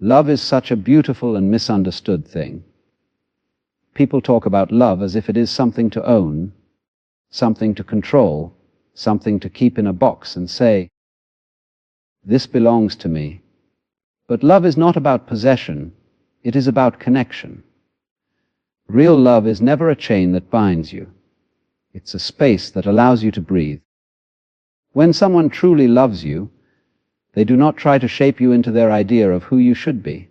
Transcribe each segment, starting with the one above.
Love is such a beautiful and misunderstood thing. People talk about love as if it is something to own, something to control, something to keep in a box and say, "This belongs to me." But love is not about possession, it is about connection. Real love is never a chain that binds you. It's a space that allows you to breathe. When someone truly loves you, they do not try to shape you into their idea of who you should be.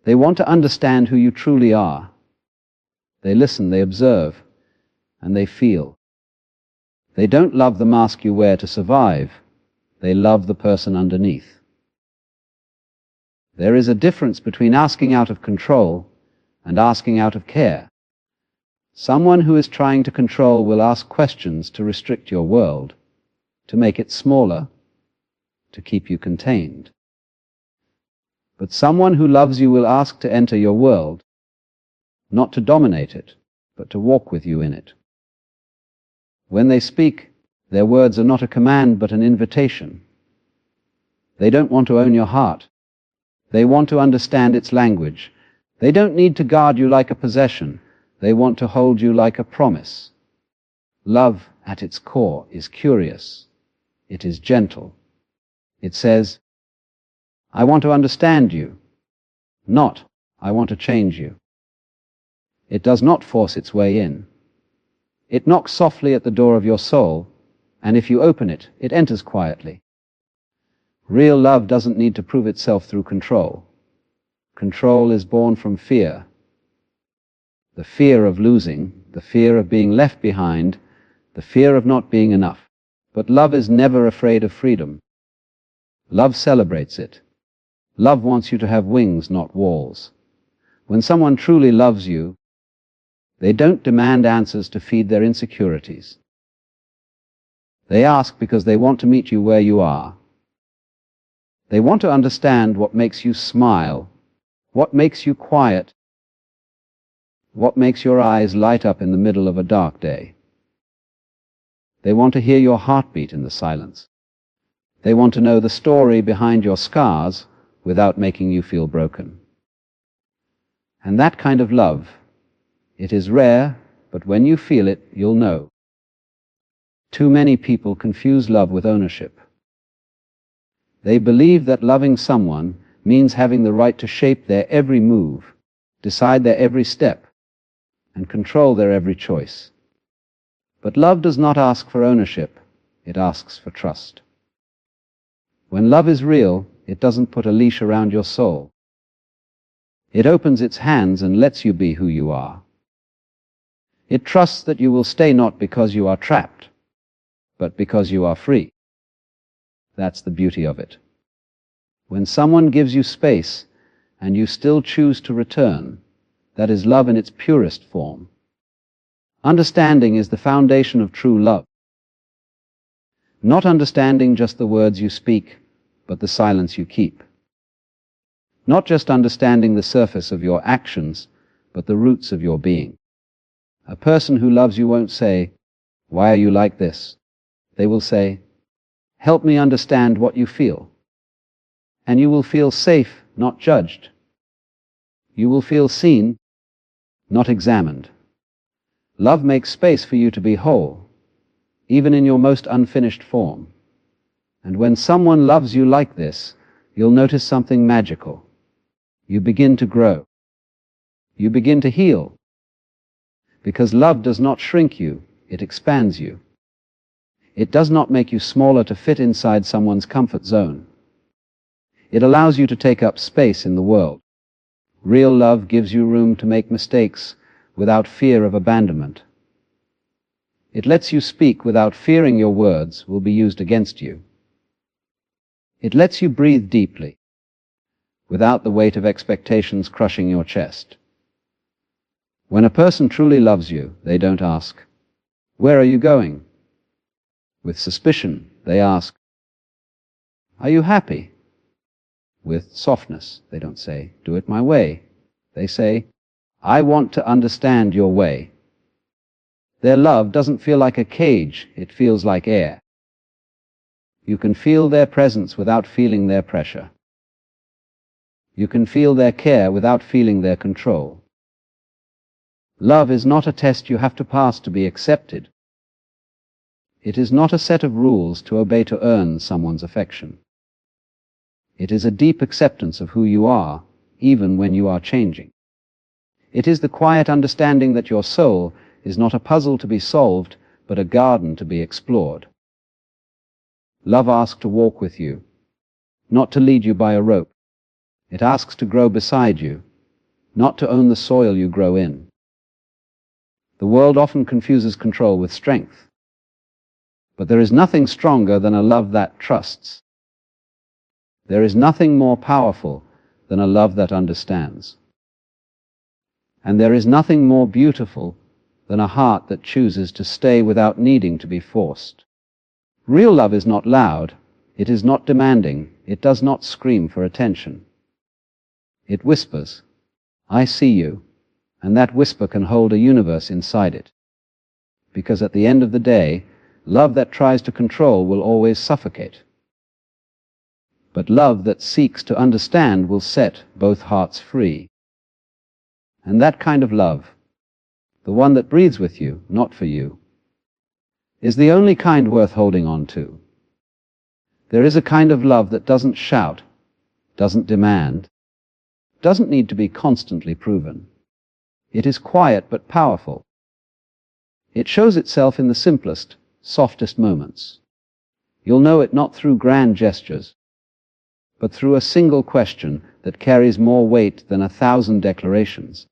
They want to understand who you truly are. They listen, they observe, and they feel. They don't love the mask you wear to survive. They love the person underneath. There is a difference between asking out of control and asking out of care. Someone who is trying to control will ask questions to restrict your world, to make it smaller, to keep you contained. But someone who loves you will ask to enter your world, not to dominate it, but to walk with you in it. When they speak, their words are not a command but an invitation. They don't want to own your heart. They want to understand its language. They don't need to guard you like a possession. They want to hold you like a promise. Love, at its core, is curious. It is gentle. It says, "I want to understand you," not, "I want to change you." It does not force its way in. It knocks softly at the door of your soul, and if you open it, it enters quietly. Real love doesn't need to prove itself through control. Control is born from fear. The fear of losing, the fear of being left behind, the fear of not being enough. But love is never afraid of freedom. Love celebrates it. Love wants you to have wings, not walls. When someone truly loves you, they don't demand answers to feed their insecurities. They ask because they want to meet you where you are. They want to understand what makes you smile, what makes you quiet, what makes your eyes light up in the middle of a dark day. They want to hear your heartbeat in the silence. They want to know the story behind your scars without making you feel broken. And that kind of love, it is rare, but when you feel it, you'll know. Too many people confuse love with ownership. They believe that loving someone means having the right to shape their every move, decide their every step, and control their every choice. But love does not ask for ownership, it asks for trust. When love is real, it doesn't put a leash around your soul. It opens its hands and lets you be who you are. It trusts that you will stay not because you are trapped, but because you are free. That's the beauty of it. When someone gives you space and you still choose to return, that is love in its purest form. Understanding is the foundation of true love. Not understanding just the words you speak, but the silence you keep. Not just understanding the surface of your actions, but the roots of your being. A person who loves you won't say, "Why are you like this?" They will say, "Help me understand what you feel." And you will feel safe, not judged. You will feel seen, not examined. Love makes space for you to be whole, even in your most unfinished form. And when someone loves you like this, you'll notice something magical. You begin to grow. You begin to heal. Because love does not shrink you, it expands you. It does not make you smaller to fit inside someone's comfort zone. It allows you to take up space in the world. Real love gives you room to make mistakes without fear of abandonment. It lets you speak without fearing your words will be used against you. It lets you breathe deeply, without the weight of expectations crushing your chest. When a person truly loves you, they don't ask, "Where are you going?" With suspicion, they ask, "Are you happy?" With softness, they don't say, "Do it my way." They say, "I want to understand your way." Their love doesn't feel like a cage, it feels like air. You can feel their presence without feeling their pressure. You can feel their care without feeling their control. Love is not a test you have to pass to be accepted. It is not a set of rules to obey to earn someone's affection. It is a deep acceptance of who you are, even when you are changing. It is the quiet understanding that your soul is not a puzzle to be solved, but a garden to be explored. Love asks to walk with you, not to lead you by a rope. It asks to grow beside you, not to own the soil you grow in. The world often confuses control with strength. But there is nothing stronger than a love that trusts. There is nothing more powerful than a love that understands. And there is nothing more beautiful than a heart that chooses to stay without needing to be forced. Real love is not loud, it is not demanding, it does not scream for attention. It whispers, "I see you," and that whisper can hold a universe inside it. Because at the end of the day, love that tries to control will always suffocate. But love that seeks to understand will set both hearts free. And that kind of love, the one that breathes with you, not for you, is the only kind worth holding on to. There is a kind of love that doesn't shout, doesn't demand, doesn't need to be constantly proven. It is quiet but powerful. It shows itself in the simplest, softest moments. You'll know it not through grand gestures, but through a single question that carries more weight than 1,000 declarations.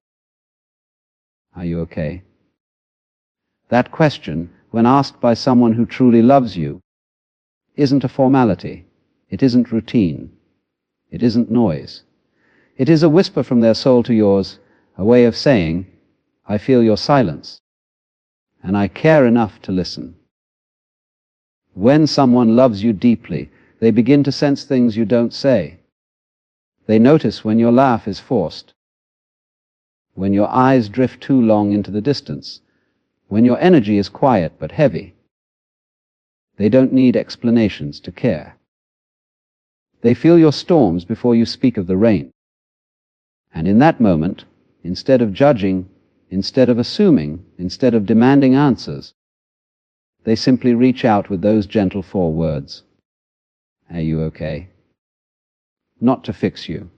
Are you okay? That question, when asked by someone who truly loves you, isn't a formality. It isn't routine. It isn't noise. It is a whisper from their soul to yours, a way of saying, "I feel your silence, and I care enough to listen." When someone loves you deeply, they begin to sense things you don't say. They notice when your laugh is forced, when your eyes drift too long into the distance, when your energy is quiet but heavy. They don't need explanations to care. They feel your storms before you speak of the rain. And in that moment, instead of judging, instead of assuming, instead of demanding answers, they simply reach out with those gentle 4 words. Are you okay? Not to fix you,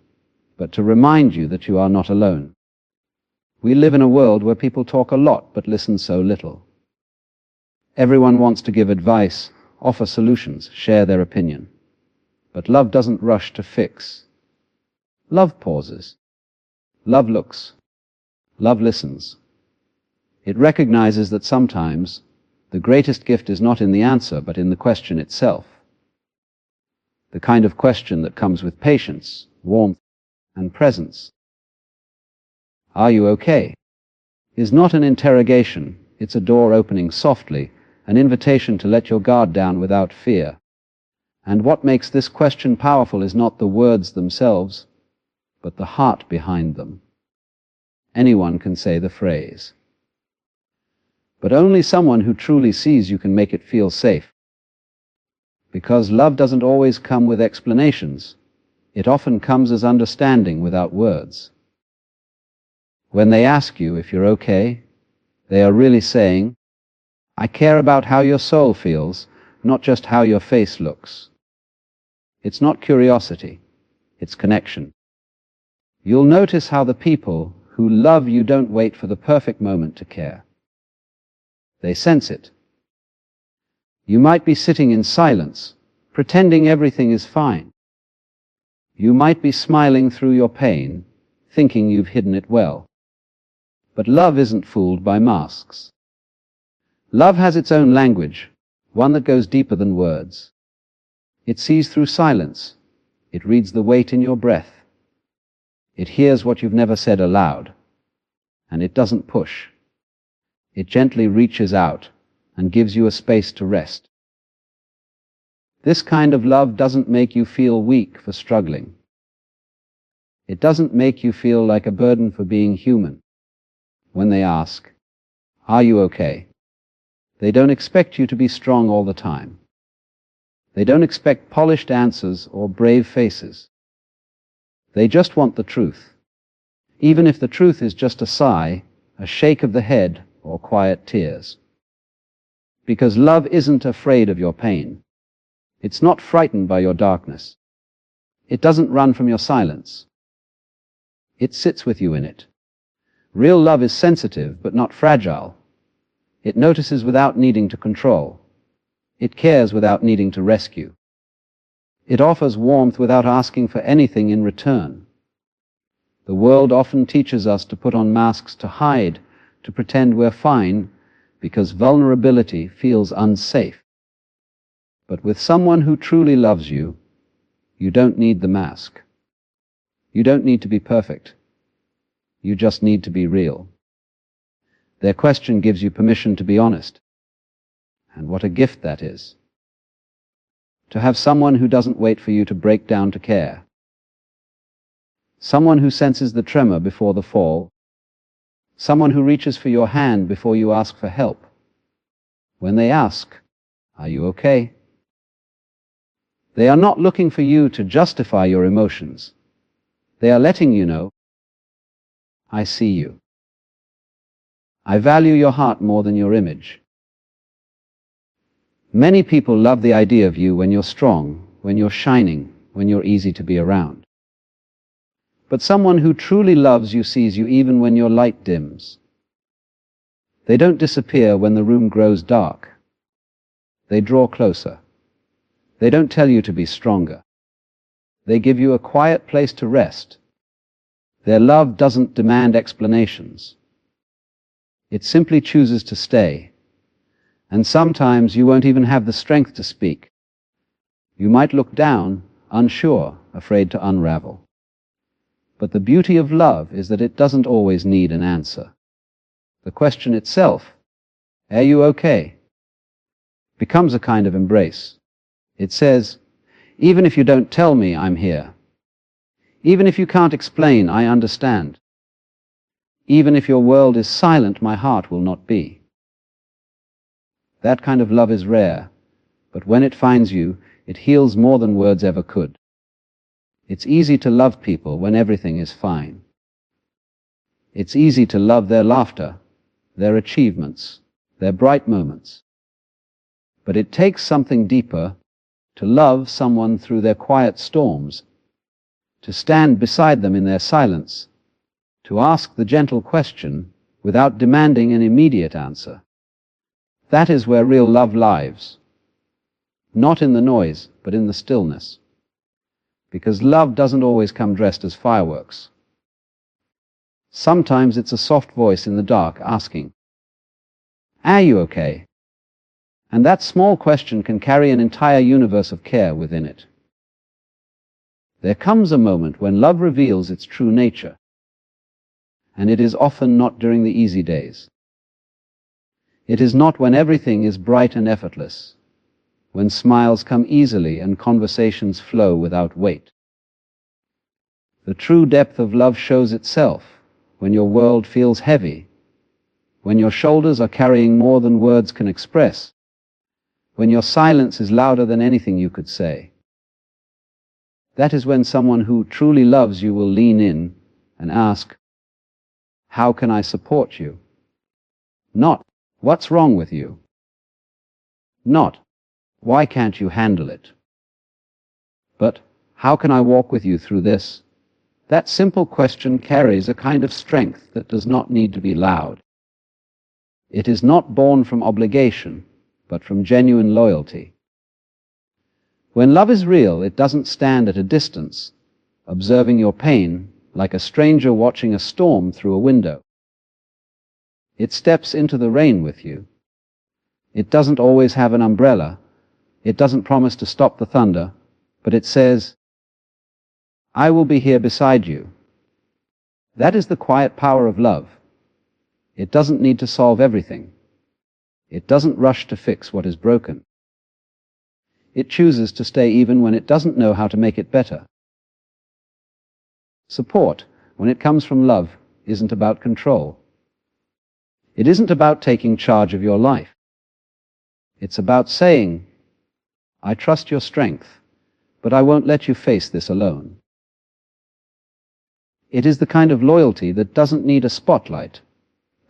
but to remind you that you are not alone. We live in a world where people talk a lot but listen so little. Everyone wants to give advice, offer solutions, share their opinion. But love doesn't rush to fix. Love pauses. Love looks. Love listens. It recognizes that sometimes the greatest gift is not in the answer, but in the question itself. The kind of question that comes with patience, warmth, and presence. Are you okay? Is not an interrogation, it's a door opening softly, an invitation to let your guard down without fear. And what makes this question powerful is not the words themselves, but the heart behind them. Anyone can say the phrase. But only someone who truly sees you can make it feel safe. Because love doesn't always come with explanations. It often comes as understanding without words. When they ask you if you're okay, they are really saying, "I care about how your soul feels, not just how your face looks." It's not curiosity, it's connection. You'll notice how the people who love you don't wait for the perfect moment to care. They sense it. You might be sitting in silence, pretending everything is fine. You might be smiling through your pain, thinking you've hidden it well. But love isn't fooled by masks. Love has its own language, one that goes deeper than words. It sees through silence. It reads the weight in your breath. It hears what you've never said aloud. And it doesn't push. It gently reaches out and gives you a space to rest. This kind of love doesn't make you feel weak for struggling. It doesn't make you feel like a burden for being human. When they ask, "Are you okay?" they don't expect you to be strong all the time. They don't expect polished answers or brave faces. They just want the truth, even if the truth is just a sigh, a shake of the head, or quiet tears. Because love isn't afraid of your pain. It's not frightened by your darkness. It doesn't run from your silence. It sits with you in it. Real love is sensitive, but not fragile. It notices without needing to control. It cares without needing to rescue. It offers warmth without asking for anything in return. The world often teaches us to put on masks to hide, to pretend we're fine, because vulnerability feels unsafe. But with someone who truly loves you, you don't need the mask. You don't need to be perfect. You just need to be real. Their question gives you permission to be honest. And what a gift that is. To have someone who doesn't wait for you to break down to care. Someone who senses the tremor before the fall. Someone who reaches for your hand before you ask for help. When they ask, "Are you okay?" They are not looking for you to justify your emotions. They are letting you know, "I see you. I value your heart more than your image." Many people love the idea of you when you're strong, when you're shining, when you're easy to be around. But someone who truly loves you sees you even when your light dims. They don't disappear when the room grows dark. They draw closer. They don't tell you to be stronger. They give you a quiet place to rest. Their love doesn't demand explanations. It simply chooses to stay. And sometimes you won't even have the strength to speak. You might look down, unsure, afraid to unravel. But the beauty of love is that it doesn't always need an answer. The question itself, "Are you okay?" becomes a kind of embrace. It says, "Even if you don't tell me, I'm here. Even if you can't explain, I understand. Even if your world is silent, my heart will not be." That kind of love is rare, but when it finds you, it heals more than words ever could. It's easy to love people when everything is fine. It's easy to love their laughter, their achievements, their bright moments. But it takes something deeper to love someone through their quiet storms, to stand beside them in their silence, to ask the gentle question without demanding an immediate answer. That is where real love lives. Not in the noise, but in the stillness. Because love doesn't always come dressed as fireworks. Sometimes it's a soft voice in the dark asking, "Are you okay?" And that small question can carry an entire universe of care within it. There comes a moment when love reveals its true nature. And it is often not during the easy days. It is not when everything is bright and effortless, when smiles come easily and conversations flow without weight. The true depth of love shows itself when your world feels heavy, when your shoulders are carrying more than words can express, when your silence is louder than anything you could say. That is when someone who truly loves you will lean in and ask, "How can I support you?" Not, "What's wrong with you?" Not, "Why can't you handle it?" But, "How can I walk with you through this?" That simple question carries a kind of strength that does not need to be loud. It is not born from obligation, but from genuine loyalty. When love is real, it doesn't stand at a distance, observing your pain like a stranger watching a storm through a window. It steps into the rain with you. It doesn't always have an umbrella. It doesn't promise to stop the thunder, but it says, "I will be here beside you." That is the quiet power of love. It doesn't need to solve everything. It doesn't rush to fix what is broken. It chooses to stay even when it doesn't know how to make it better. Support, when it comes from love, isn't about control. It isn't about taking charge of your life. It's about saying, "I trust your strength, but I won't let you face this alone." It is the kind of loyalty that doesn't need a spotlight,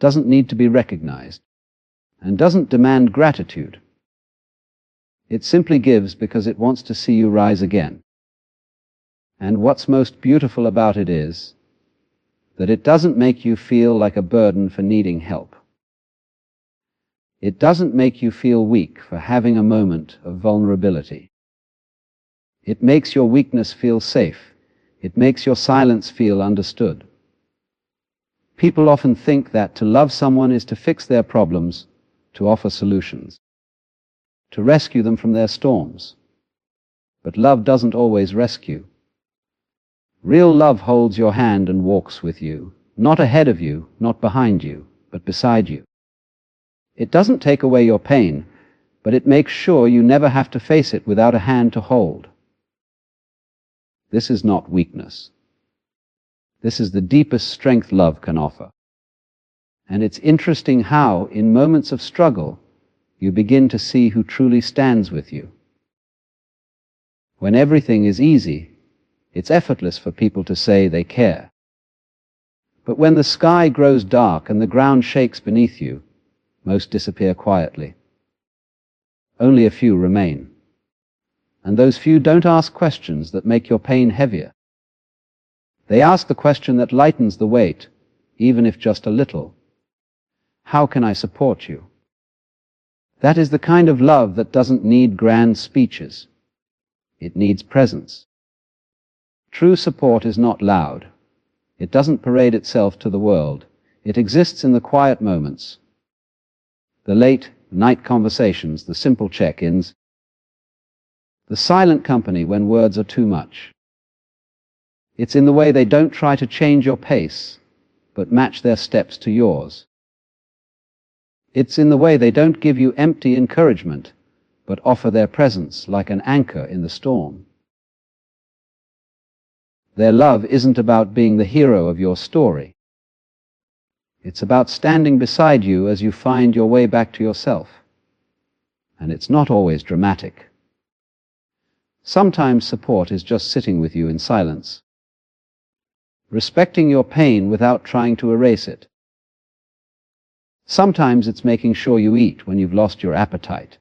doesn't need to be recognized, and doesn't demand gratitude. It simply gives because it wants to see you rise again. And what's most beautiful about it is that it doesn't make you feel like a burden for needing help. It doesn't make you feel weak for having a moment of vulnerability. It makes your weakness feel safe. It makes your silence feel understood. People often think that to love someone is to fix their problems, to offer solutions, to rescue them from their storms. But love doesn't always rescue. Real love holds your hand and walks with you, not ahead of you, not behind you, but beside you. It doesn't take away your pain, but it makes sure you never have to face it without a hand to hold. This is not weakness. This is the deepest strength love can offer. And it's interesting how, in moments of struggle, you begin to see who truly stands with you. When everything is easy, it's effortless for people to say they care. But when the sky grows dark and the ground shakes beneath you, most disappear quietly. Only a few remain. And those few don't ask questions that make your pain heavier. They ask the question that lightens the weight, even if just a little. How can I support you? That is the kind of love that doesn't need grand speeches. It needs presence. True support is not loud. It doesn't parade itself to the world. It exists in the quiet moments, the late night conversations, the simple check-ins, the silent company when words are too much. It's in the way they don't try to change your pace, but match their steps to yours. It's in the way they don't give you empty encouragement, but offer their presence like an anchor in the storm. Their love isn't about being the hero of your story. It's about standing beside you as you find your way back to yourself. And it's not always dramatic. Sometimes support is just sitting with you in silence, respecting your pain without trying to erase it. Sometimes it's making sure you eat when you've lost your appetite.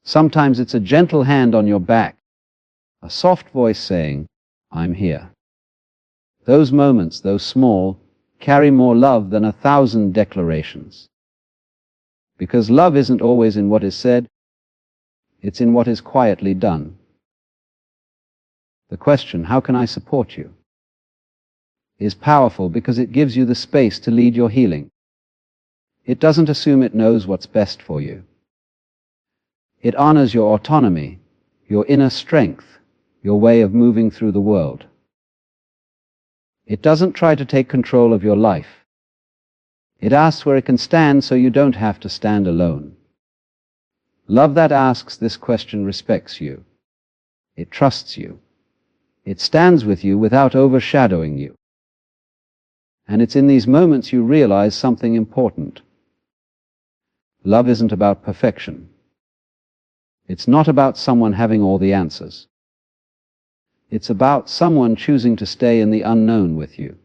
Sometimes it's a gentle hand on your back, a soft voice saying, "I'm here." Those moments, though small, carry more love than 1,000 declarations. Because love isn't always in what is said, it's in what is quietly done. The question, "How can I support you?" is powerful because it gives you the space to lead your healing. It doesn't assume it knows what's best for you. It honors your autonomy, your inner strength, your way of moving through the world. It doesn't try to take control of your life. It asks where it can stand so you don't have to stand alone. Love that asks this question respects you. It trusts you. It stands with you without overshadowing you. And it's in these moments you realize something important. Love isn't about perfection. It's not about someone having all the answers. It's about someone choosing to stay in the unknown with you.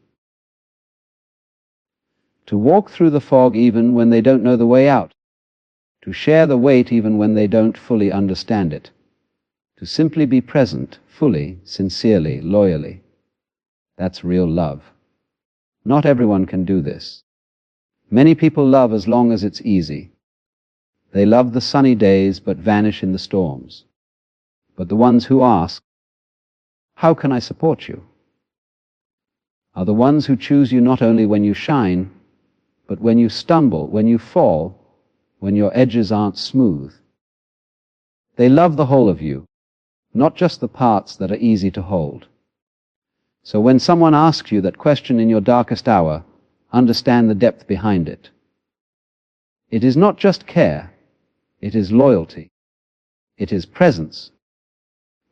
To walk through the fog even when they don't know the way out. To share the weight even when they don't fully understand it. To simply be present, fully, sincerely, loyally. That's real love. Not everyone can do this. Many people love as long as it's easy. They love the sunny days but vanish in the storms. But the ones who ask, "How can I support you?" are the ones who choose you not only when you shine, but when you stumble, when you fall, when your edges aren't smooth. They love the whole of you, not just the parts that are easy to hold. So when someone asks you that question in your darkest hour, understand the depth behind it. It is not just care, it is loyalty. It is presence.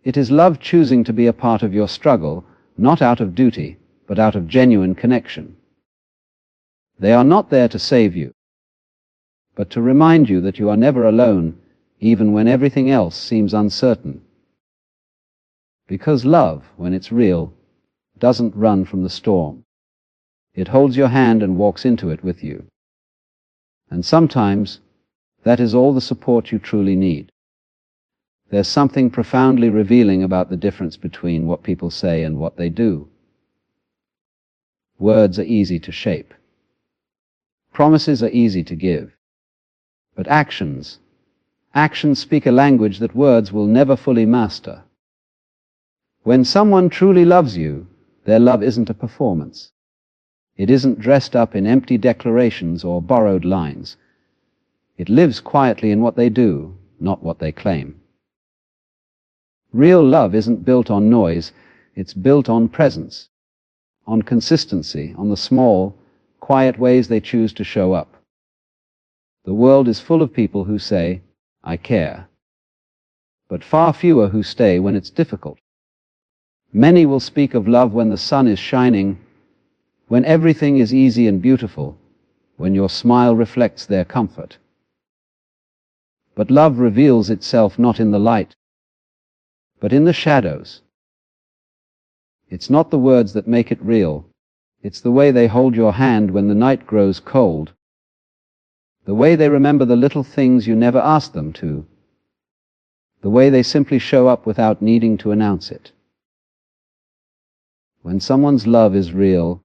It is love choosing to be a part of your struggle, not out of duty, but out of genuine connection. They are not there to save you, but to remind you that you are never alone, even when everything else seems uncertain. Because love, when it's real, doesn't run from the storm. It holds your hand and walks into it with you. And sometimes, that is all the support you truly need. There's something profoundly revealing about the difference between what people say and what they do. Words are easy to shape. Promises are easy to give. But actions speak a language that words will never fully master. When someone truly loves you, their love isn't a performance. It isn't dressed up in empty declarations or borrowed lines. It lives quietly in what they do, not what they claim. Real love isn't built on noise, it's built on presence, on consistency, on the small, quiet ways they choose to show up. The world is full of people who say, "I care," but far fewer who stay when it's difficult. Many will speak of love when the sun is shining, when everything is easy and beautiful, when your smile reflects their comfort. But love reveals itself not in the light, but in the shadows. It's not the words that make it real. It's the way they hold your hand when the night grows cold. The way they remember the little things you never asked them to. The way they simply show up without needing to announce it. When someone's love is real,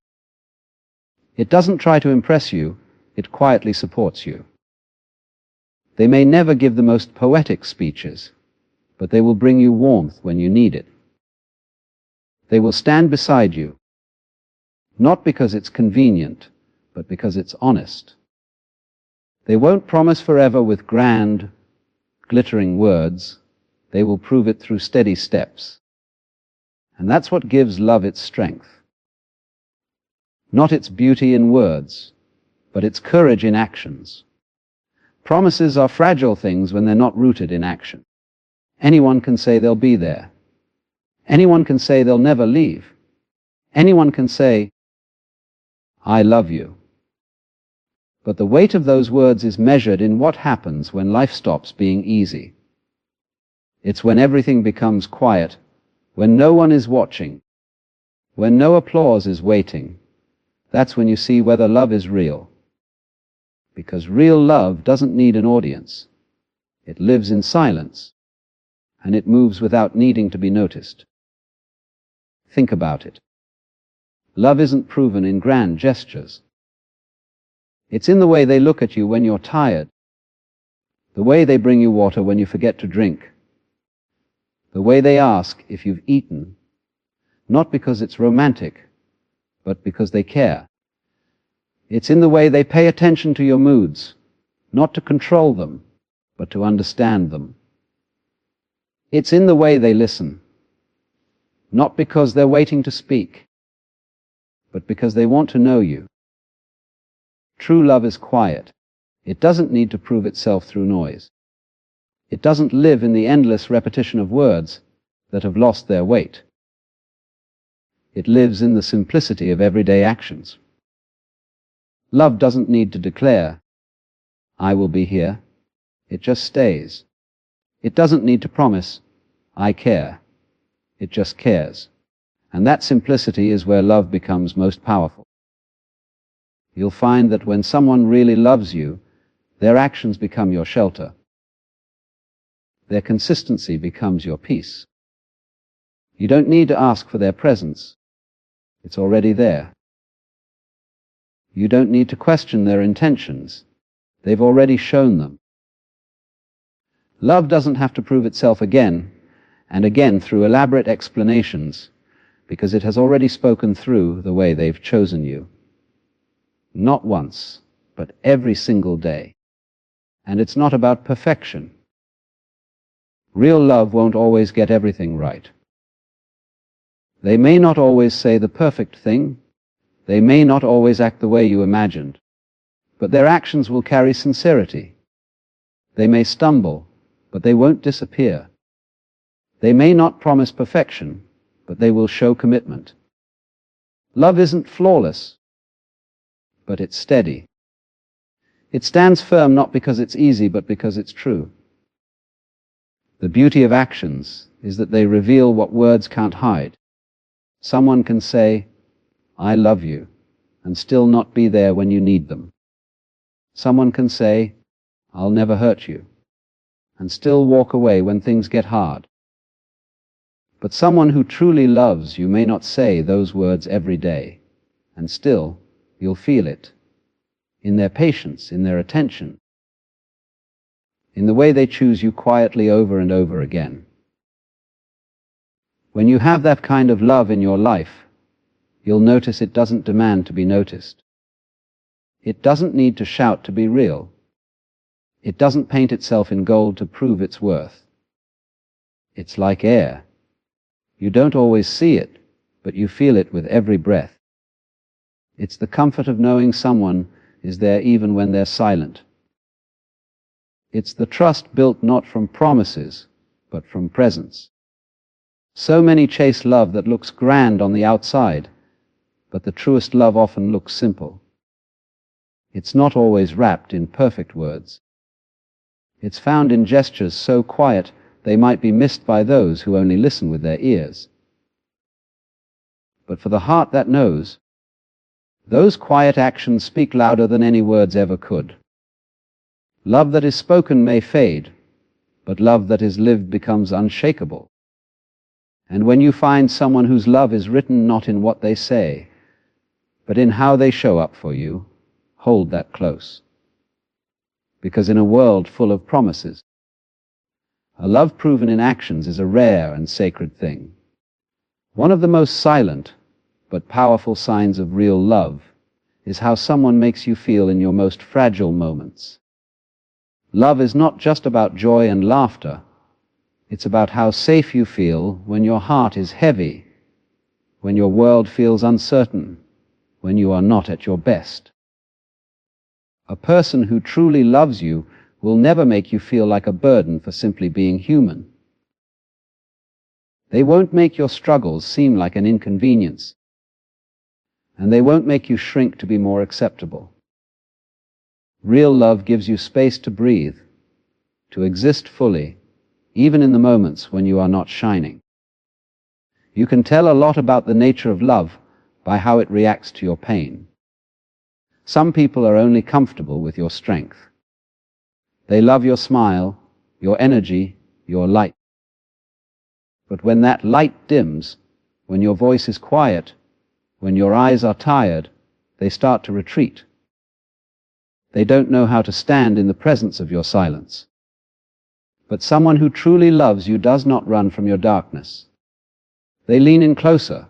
it doesn't try to impress you, it quietly supports you. They may never give the most poetic speeches, but they will bring you warmth when you need it. They will stand beside you, not because it's convenient, but because it's honest. They won't promise forever with grand, glittering words. They will prove it through steady steps. And that's what gives love its strength. Not its beauty in words, but its courage in actions. Promises are fragile things when they're not rooted in action. Anyone can say they'll be there. Anyone can say they'll never leave. Anyone can say, "I love you." But the weight of those words is measured in what happens when life stops being easy. It's when everything becomes quiet, when no one is watching, when no applause is waiting. That's when you see whether love is real. Because real love doesn't need an audience. It lives in silence, and it moves without needing to be noticed. Think about it. Love isn't proven in grand gestures. It's in the way they look at you when you're tired, the way they bring you water when you forget to drink, the way they ask if you've eaten, not because it's romantic, but because they care. It's in the way they pay attention to your moods, not to control them, but to understand them. It's in the way they listen, not because they're waiting to speak, but because they want to know you. True love is quiet. It doesn't need to prove itself through noise. It doesn't live in the endless repetition of words that have lost their weight. It lives in the simplicity of everyday actions. Love doesn't need to declare, "I will be here." It just stays. It doesn't need to promise, "I care." It just cares. And that simplicity is where love becomes most powerful. You'll find that when someone really loves you, their actions become your shelter. Their consistency becomes your peace. You don't need to ask for their presence. It's already there. You don't need to question their intentions. They've already shown them. Love doesn't have to prove itself again and again through elaborate explanations, because it has already spoken through the way they've chosen you. Not once, but every single day. And it's not about perfection. Real love won't always get everything right. They may not always say the perfect thing. They may not always act the way you imagined. But their actions will carry sincerity. They may stumble, but they won't disappear. They may not promise perfection, but they will show commitment. Love isn't flawless, but it's steady. It stands firm not because it's easy, but because it's true. The beauty of actions is that they reveal what words can't hide. Someone can say, "I love you," and still not be there when you need them. Someone can say, "I'll never hurt you," and still walk away when things get hard. But someone who truly loves you may not say those words every day, and still you'll feel it in their patience, in their attention, in the way they choose you quietly over and over again. When you have that kind of love in your life, you'll notice it doesn't demand to be noticed. It doesn't need to shout to be real. It doesn't paint itself in gold to prove its worth. It's like air. You don't always see it, but you feel it with every breath. It's the comfort of knowing someone is there even when they're silent. It's the trust built not from promises, but from presence. So many chase love that looks grand on the outside, but the truest love often looks simple. It's not always wrapped in perfect words. It's found in gestures so quiet they might be missed by those who only listen with their ears. But for the heart that knows, those quiet actions speak louder than any words ever could. Love that is spoken may fade, but love that is lived becomes unshakable. And when you find someone whose love is written not in what they say, but in how they show up for you, hold that close. Because in a world full of promises, a love proven in actions is a rare and sacred thing. One of the most silent but powerful signs of real love is how someone makes you feel in your most fragile moments. Love is not just about joy and laughter. It's about how safe you feel when your heart is heavy, when your world feels uncertain, when you are not at your best. A person who truly loves you will never make you feel like a burden for simply being human. They won't make your struggles seem like an inconvenience, and they won't make you shrink to be more acceptable. Real love gives you space to breathe, to exist fully, even in the moments when you are not shining. You can tell a lot about the nature of love by how it reacts to your pain. Some people are only comfortable with your strength. They love your smile, your energy, your light. But when that light dims, when your voice is quiet, when your eyes are tired, they start to retreat. They don't know how to stand in the presence of your silence. But someone who truly loves you does not run from your darkness. They lean in closer.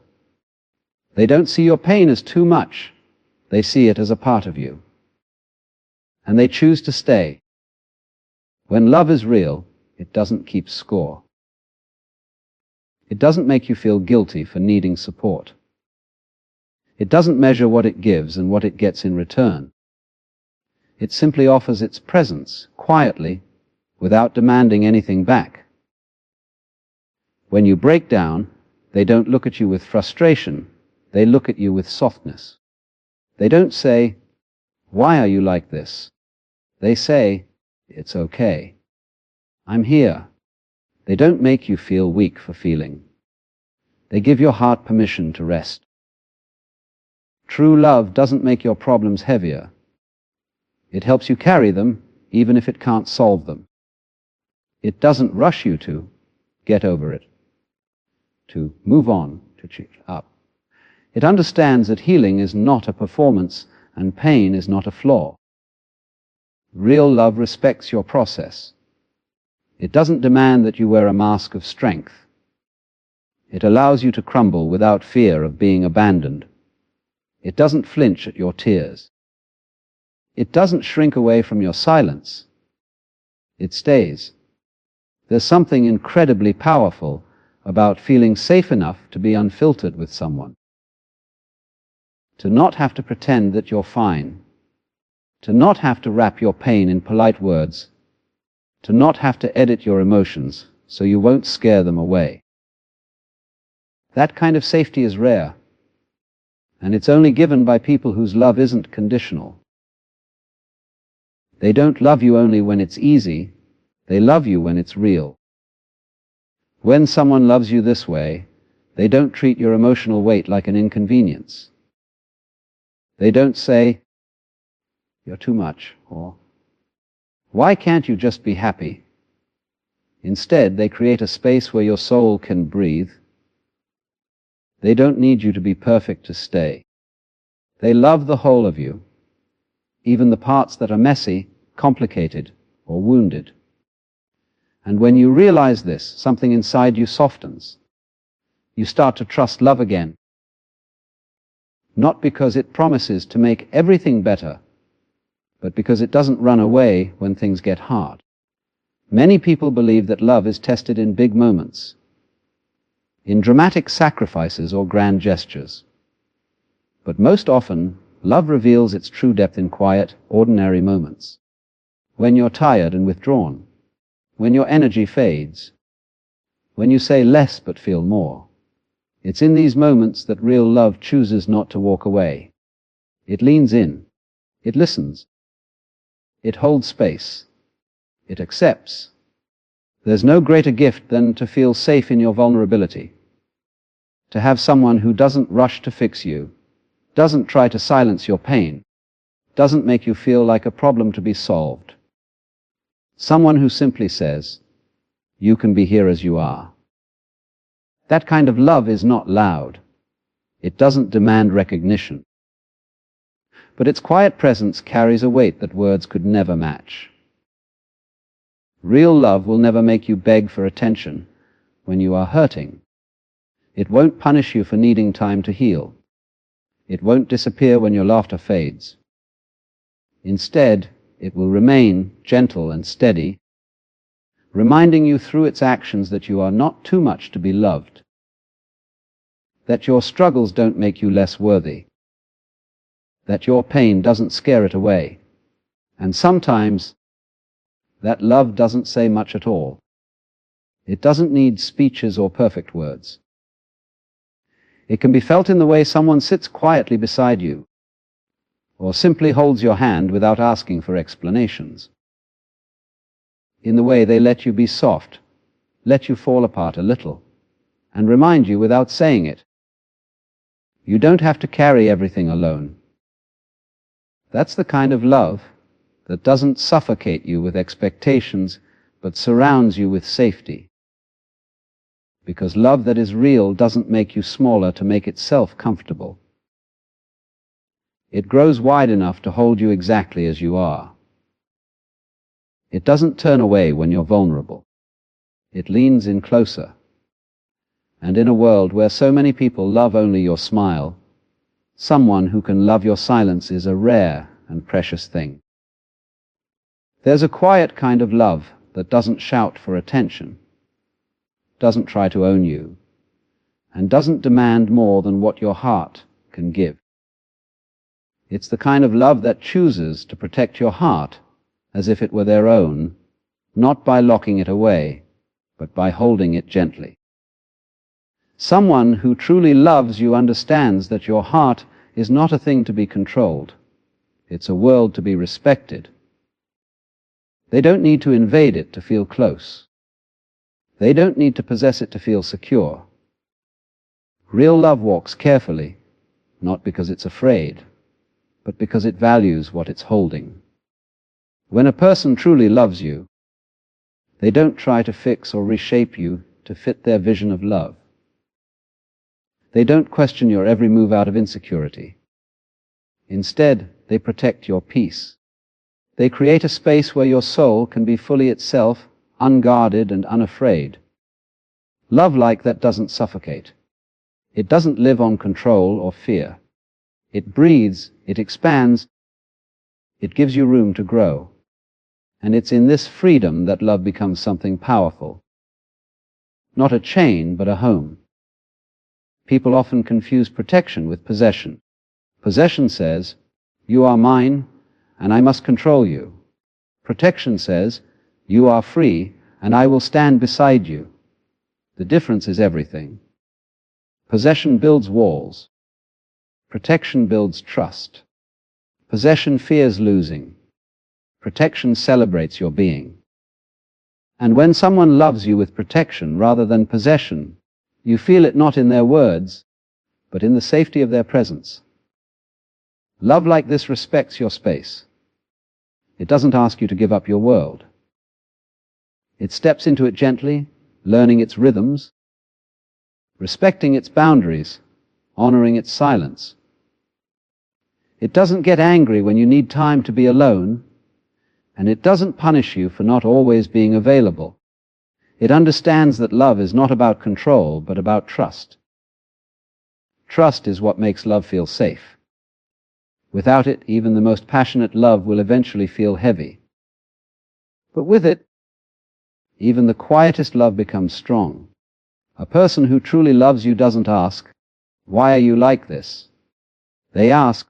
They don't see your pain as too much. They see it as a part of you. And they choose to stay. When love is real, it doesn't keep score. It doesn't make you feel guilty for needing support. It doesn't measure what it gives and what it gets in return. It simply offers its presence, quietly, without demanding anything back. When you break down, they don't look at you with frustration, they look at you with softness. They don't say, "Why are you like this?" They say, "It's okay. I'm here." They don't make you feel weak for feeling. They give your heart permission to rest. True love doesn't make your problems heavier. It helps you carry them, even if it can't solve them. It doesn't rush you to get over it, to move on, to cheer up. It understands that healing is not a performance and pain is not a flaw. Real love respects your process. It doesn't demand that you wear a mask of strength. It allows you to crumble without fear of being abandoned. It doesn't flinch at your tears. It doesn't shrink away from your silence. It stays. There's something incredibly powerful about feeling safe enough to be unfiltered with someone. To not have to pretend that you're fine. To not have to wrap your pain in polite words. To not have to edit your emotions so you won't scare them away. That kind of safety is rare, and it's only given by people whose love isn't conditional. They don't love you only when it's easy, they love you when it's real. When someone loves you this way, They don't treat your emotional weight like an inconvenience. They don't say, "You're too much," or "Why can't you just be happy?" Instead, they create a space where your soul can breathe. They don't need you to be perfect to stay. They love the whole of you, even the parts that are messy, complicated, or wounded. And when you realize this, something inside you softens. You start to trust love again. Not because it promises to make everything better, but because it doesn't run away when things get hard. Many people believe that love is tested in big moments, in dramatic sacrifices or grand gestures. But most often, love reveals its true depth in quiet, ordinary moments. When you're tired and withdrawn, when your energy fades, when you say less but feel more. It's in these moments that real love chooses not to walk away. It leans in. It listens. It holds space. It accepts. There's no greater gift than to feel safe in your vulnerability. To have someone who doesn't rush to fix you, doesn't try to silence your pain, doesn't make you feel like a problem to be solved. Someone who simply says, "You can be here as you are." That kind of love is not loud. It doesn't demand recognition. But its quiet presence carries a weight that words could never match. Real love will never make you beg for attention when you are hurting. It won't punish you for needing time to heal. It won't disappear when your laughter fades. Instead, it will remain gentle and steady, reminding you through its actions that you are not too much to be loved, that your struggles don't make you less worthy, that your pain doesn't scare it away, and sometimes that love doesn't say much at all. It doesn't need speeches or perfect words. It can be felt in the way someone sits quietly beside you, or simply holds your hand without asking for explanations. In the way they let you be soft, let you fall apart a little, and remind you without saying it. You don't have to carry everything alone. That's the kind of love that doesn't suffocate you with expectations, but surrounds you with safety. Because love that is real doesn't make you smaller to make itself comfortable. It grows wide enough to hold you exactly as you are. It doesn't turn away when you're vulnerable. It leans in closer. And in a world where so many people love only your smile, someone who can love your silence is a rare and precious thing. There's a quiet kind of love that doesn't shout for attention, doesn't try to own you, and doesn't demand more than what your heart can give. It's the kind of love that chooses to protect your heart as if it were their own, not by locking it away, but by holding it gently. Someone who truly loves you understands that your heart is not a thing to be controlled. It's a world to be respected. They don't need to invade it to feel close. They don't need to possess it to feel secure. Real love walks carefully, not because it's afraid, but because it values what it's holding. When a person truly loves you, they don't try to fix or reshape you to fit their vision of love. They don't question your every move out of insecurity. Instead, they protect your peace. They create a space where your soul can be fully itself, unguarded and unafraid. Love like that doesn't suffocate. It doesn't live on control or fear. It breathes, it expands, it gives you room to grow. And it's in this freedom that love becomes something powerful. Not a chain, but a home. People often confuse protection with possession. Possession says, "You are mine, and I must control you." Protection says, "You are free, and I will stand beside you." The difference is everything. Possession builds walls. Protection builds trust. Possession fears losing. Protection celebrates your being. And when someone loves you with protection rather than possession, You feel it not in their words, but in the safety of their presence. Love like this respects your space. It doesn't ask you to give up your world. It steps into it gently, learning its rhythms, respecting its boundaries, honoring its silence. It doesn't get angry when you need time to be alone, and it doesn't punish you for not always being available. It understands that love is not about control, but about trust. Trust is what makes love feel safe. Without it, even the most passionate love will eventually feel heavy. But with it, even the quietest love becomes strong. A person who truly loves you doesn't ask, "Why are you like this?" They ask,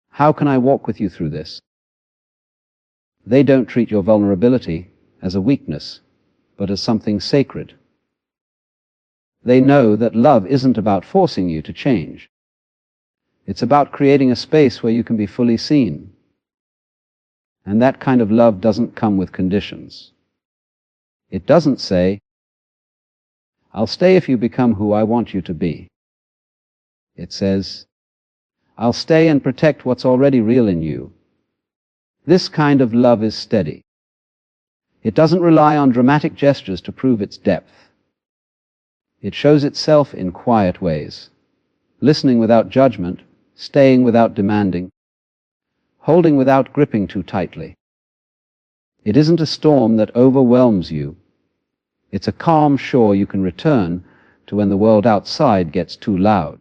"How can I walk with you through this?" They don't treat your vulnerability as a weakness, but as something sacred. They know that love isn't about forcing you to change. It's about creating a space where you can be fully seen. And that kind of love doesn't come with conditions. It doesn't say, "I'll stay if you become who I want you to be." It says, "I'll stay and protect what's already real in you." This kind of love is steady. It doesn't rely on dramatic gestures to prove its depth. It shows itself in quiet ways, listening without judgment, staying without demanding, holding without gripping too tightly. It isn't a storm that overwhelms you. It's a calm shore you can return to when the world outside gets too loud.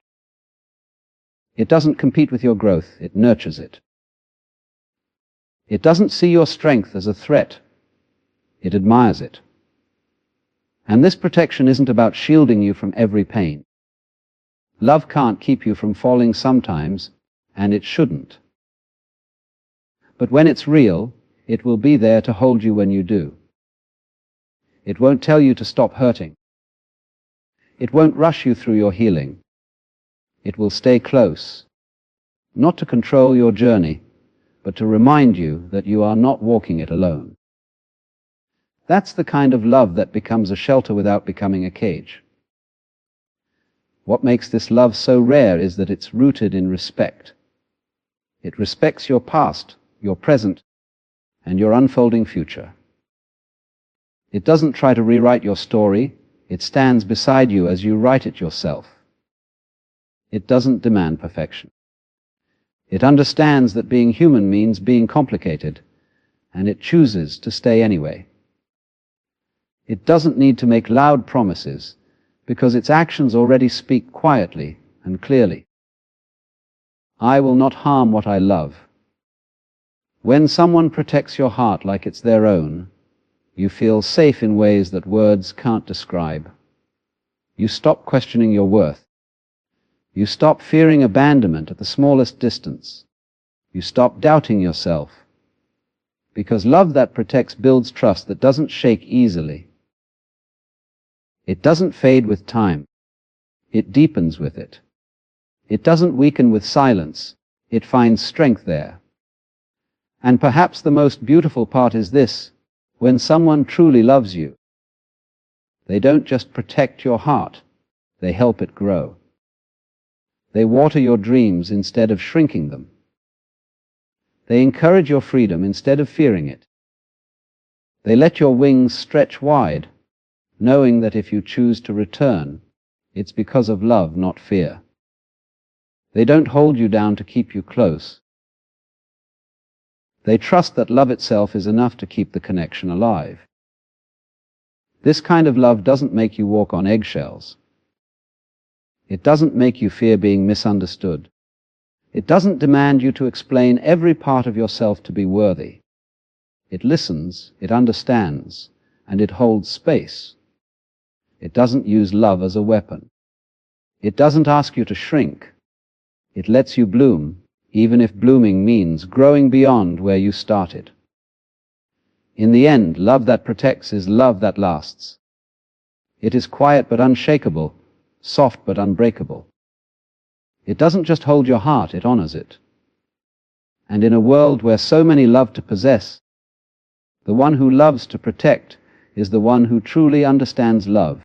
It doesn't compete with your growth, it nurtures it. It doesn't see your strength as a threat, it admires it. And this protection isn't about shielding you from every pain. Love can't keep you from falling sometimes, and it shouldn't. But when it's real, it will be there to hold you when you do. It won't tell you to stop hurting. It won't rush you through your healing. It will stay close, not to control your journey, but to remind you that you are not walking it alone. That's the kind of love that becomes a shelter without becoming a cage. What makes this love so rare is that it's rooted in respect. It respects your past, your present, and your unfolding future. It doesn't try to rewrite your story, it stands beside you as you write it yourself. It doesn't demand perfection. It understands that being human means being complicated, and it chooses to stay anyway. It doesn't need to make loud promises, because its actions already speak quietly and clearly. I will not harm what I love. When someone protects your heart like it's their own, you feel safe in ways that words can't describe. You stop questioning your worth. You stop fearing abandonment at the smallest distance. You stop doubting yourself. Because love that protects builds trust that doesn't shake easily. It doesn't fade with time. It deepens with it. It doesn't weaken with silence. It finds strength there. And perhaps the most beautiful part is this: when someone truly loves you, they don't just protect your heart, they help it grow. They water your dreams instead of shrinking them. They encourage your freedom instead of fearing it. They let your wings stretch wide, knowing that if you choose to return, it's because of love, not fear. They don't hold you down to keep you close. They trust that love itself is enough to keep the connection alive. This kind of love doesn't make you walk on eggshells. It doesn't make you fear being misunderstood. It doesn't demand you to explain every part of yourself to be worthy. It listens, it understands, and it holds space. It doesn't use love as a weapon. It doesn't ask you to shrink. It lets you bloom, even if blooming means growing beyond where you started. In the end, love that protects is love that lasts. It is quiet but unshakable, soft but unbreakable. It doesn't just hold your heart, it honors it. And in a world where so many love to possess, the one who loves to protect is the one who truly understands love.